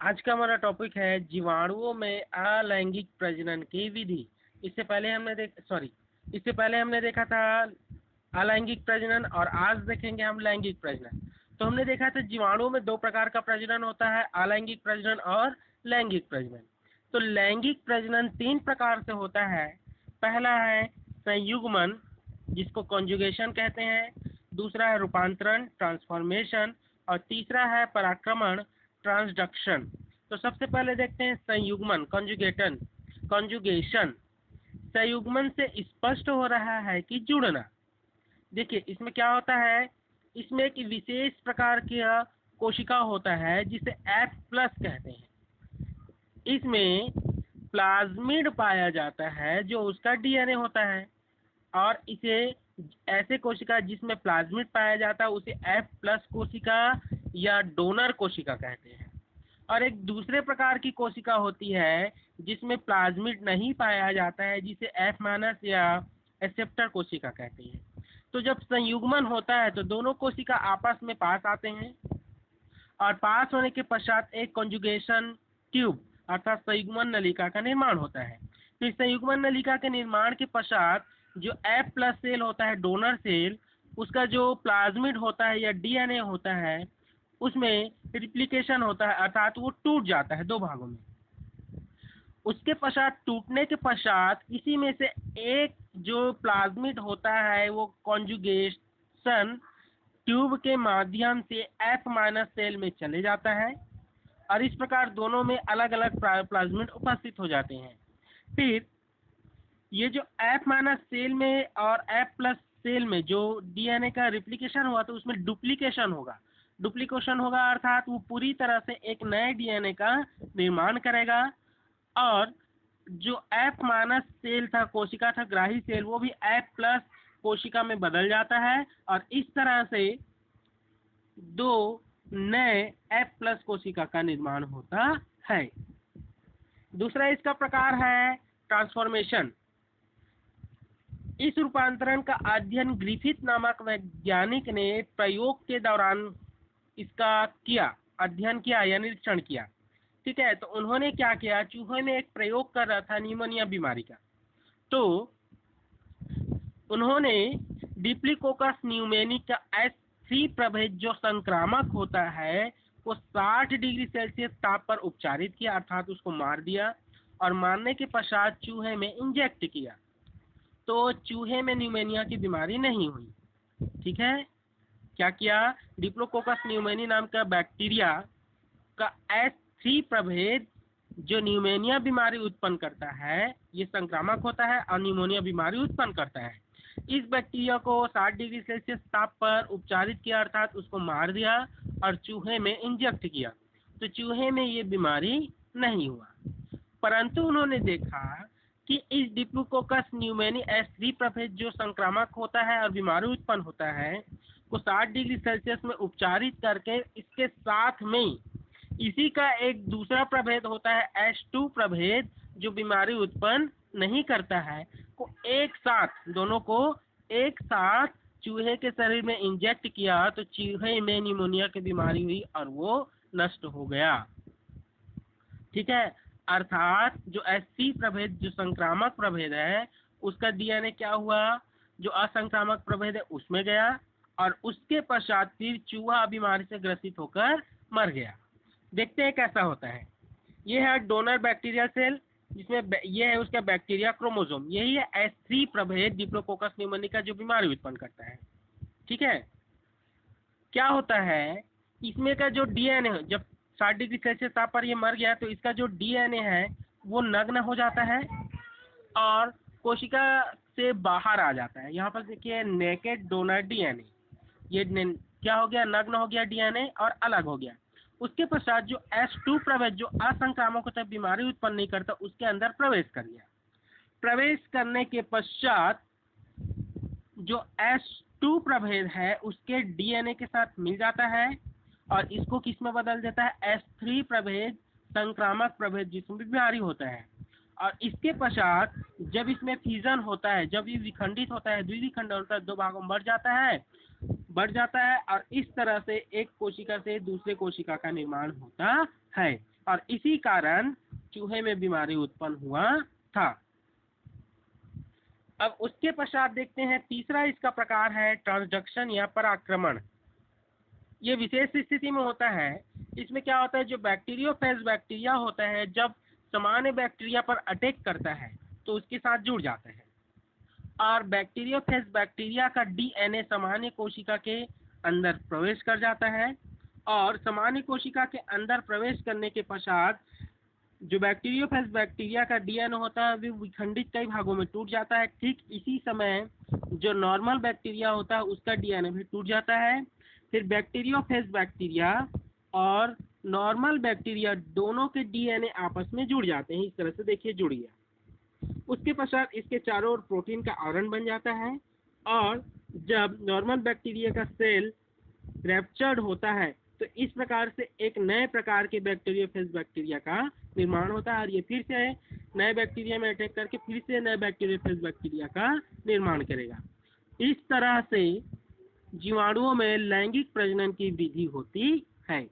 आज का हमारा टॉपिक है जीवाणुओं में अलैंगिक प्रजनन की विधि। इससे पहले हमने देखा था अलैंगिक प्रजनन और आज देखेंगे हम लैंगिक प्रजनन। तो हमने देखा था जीवाणुओं में दो प्रकार का प्रजनन होता है, अलैंगिक प्रजनन और लैंगिक प्रजनन। तो लैंगिक प्रजनन तीन प्रकार से होता है। पहला है संयुग्मन, जिसको कॉन्जुगेशन कहते हैं। दूसरा है रूपांतरण, ट्रांसफॉर्मेशन। और तीसरा है पराक्रमण, ट्रांसडक्शन। तो सबसे पहले देखते हैं संयुग्मन, कॉन्जुगेशन। संयुग्मन से स्पष्ट हो रहा है कि जुड़ना। देखिए इसमें क्या होता है, इसमें एक विशेष प्रकार का कोशिका होता है जिसे F प्लस कहते हैं। इसमें प्लाज्मिड पाया जाता है जो उसका डीएनए होता है, और इसे ऐसे कोशिका जिसमें प्लाज्मिड पाया जाता है उसे F प्लस कोशिका या डोनर कोशिका कहते हैं। और एक दूसरे प्रकार की कोशिका होती है जिसमें प्लाज्मिड नहीं पाया जाता है, जिसे F माइनस या एक्सेप्टर कोशिका कहते हैं। तो जब संयुग्मन होता है तो दोनों कोशिका आपस में पास आते हैं, और पास होने के पश्चात एक कॉन्जुगेशन ट्यूब अर्थात संयुग्मन नलिका का निर्माण होता है। तो इस संयुग्मन नलिका के निर्माण के पश्चात जो F प्लस सेल होता है, डोनर सेल, उसका जो प्लाज्मिड होता है या डीएनए होता है उसमें रिप्लिकेशन होता है, अर्थात वो टूट जाता है दो भागों में। उसके पश्चात टूटने के पश्चात इसी में से एक जो प्लाज्मिड होता है वो कॉन्जुगेशन ट्यूब के माध्यम से F माइनस सेल में चले जाता है, और इस प्रकार दोनों में अलग अलग प्लाज्मिड उपस्थित हो जाते हैं। फिर ये जो F माइनस सेल में और F प्लस सेल में जो डीएनए का रिप्लिकेशन हुआ तो उसमें डुप्लीकेशन होगा अर्थात वो पूरी तरह से एक नए डीएनए का निर्माण करेगा, और जो F माइनस सेल था, कोशिका था, ग्राही सेल, वो भी F प्लस कोशिका में बदल जाता है, और इस तरह से दो नए F प्लस कोशिका का निर्माण होता है। दूसरा इसका प्रकार है ट्रांसफॉर्मेशन। इस रूपांतरण का अध्ययन ग्रिफिथ नामक वैज्ञानिक ने प्रयोग के दौरान इसका अध्ययन किया या निरीक्षण किया। ठीक है, तो उन्होंने क्या किया, चूहे में एक प्रयोग कर रहा था निमोनिया बीमारी का। तो उन्होंने डिप्लोकोकस न्यूमोनी का S3 प्रभेद जो संक्रामक होता है वो 60 डिग्री सेल्सियस ताप पर उपचारित किया, अर्थात उसको मार दिया, और मारने के पश्चात चूहे में इंजेक्ट किया। तो चूहे में न्यूमोनिया की बीमारी नहीं हुई। ठीक है, क्या किया, डिप्लोकोकस न्यूमोनी नाम का बैक्टीरिया का S3 प्रभेद जो न्यूमोनिया बीमारी उत्पन्न करता है, ये संक्रामक होता है और न्यूमोनिया बीमारी उत्पन्न करता है। इस बैक्टीरिया को 60 डिग्री सेल्सियस ताप पर उपचारित किया, अर्थात उसको मार दिया और चूहे में इंजेक्ट किया। तो चूहे में ये बीमारी नहीं हुआ, परंतु उन्होंने देखा कि इस डिप्लोकोकस न्यूमोनी S3 प्रभेद जो संक्रामक होता है और बीमारी उत्पन्न होता है को 60 डिग्री सेल्सियस में उपचारित करके इसके साथ में इसी का एक दूसरा प्रभेद होता है S2 प्रभेद जो बीमारी उत्पन्न नहीं करता है, को एक साथ, दोनों को एक साथ चूहे के शरीर में इंजेक्ट किया, तो चूहे में निमोनिया की बीमारी हुई और वो नष्ट हो गया। ठीक है, अर्थात जो S3 प्रभेद जो संक्रामक प्रभेद है उसका डीएनए क्या हुआ, जो असंक्रामक प्रभेद है उसमें गया, और उसके पश्चात फिर चूहा बीमारी से ग्रसित होकर मर गया। देखते हैं कैसा होता है। ये है डोनर बैक्टीरिया सेल, जिसमें ये है उसका बैक्टीरिया क्रोमोसोम, यही है S3 प्रभेद डिप्लोकोकस न्यूमोनी का जो बीमारी उत्पन्न करता है। ठीक है, क्या होता है, इसमें का जो डीएनए है, जब 60 डिग्री सेल्सियस ताप पर ये मर गया तो इसका जो डीएनए है वो नग्न हो जाता है और कोशिका से बाहर आ जाता है। यहाँ पर देखिए नेकेड डोनर डीएनए, ये क्या हो गया, नग्न हो गया डीएनए और अलग हो गया। उसके पश्चात जो S2 प्रभेद जो असंक्रामक होता है, बीमारी उत्पन्न नहीं करता, उसके अंदर प्रवेश कर गया। प्रवेश करने के पश्चात जो S2 प्रभेद है उसके डीएनए के साथ मिल जाता है और इसको किस में बदल देता है, S3 प्रभेद संक्रामक प्रभेद जिसमें बीमारी होता है। और इसके पश्चात जब इसमें फ्यूजन होता है, जब ये विखंडित होता है, द्विविखंडन होता है, दो भागों में बढ़ जाता है और इस तरह से एक कोशिका से दूसरे कोशिका का निर्माण होता है। और इसी कारण चूहे में बीमारी उत्पन्न हुआ था। अब उसके पश्चात देखते हैं तीसरा इसका प्रकार है ट्रांसडक्शन या पराक्रमण। ये विशेष स्थिति में होता है। इसमें क्या होता है, जो बैक्टीरियोफेज बैक्टीरिया होता है जब सामान्य बैक्टीरिया पर अटैक करता है तो उसके साथ जुड़ जाते हैं, और बैक्टीरियोफेज बैक्टीरिया का डीएनए सामान्य कोशिका के अंदर प्रवेश कर जाता है, और सामान्य कोशिका के अंदर प्रवेश करने के पश्चात जो बैक्टीरियोफेज बैक्टीरिया का डीएनए होता है वो विखंडित कई भागों में टूट जाता है। ठीक इसी समय जो नॉर्मल बैक्टीरिया होता है उसका डीएनए भी टूट जाता है। फिर बैक्टीरियोफेज बैक्टीरिया और नॉर्मल बैक्टीरिया दोनों के डीएनए आपस में जुड़ जाते हैं। इस तरह से देखिए जुड़ गया। उसके पश्चात इसके चारों ओर प्रोटीन का आवरण बन जाता है, और जब नॉर्मल बैक्टीरिया का सेल रैप्चर्ड होता है तो इस प्रकार से एक नए प्रकार के बैक्टीरियोफेज बैक्टीरिया का निर्माण होता है, और ये फिर से नए बैक्टीरिया में अटैक करके फिर से नए बैक्टीरियोफेज बैक्टीरिया का निर्माण करेगा। इस तरह से जीवाणुओं में लैंगिक प्रजनन की वृद्धि होती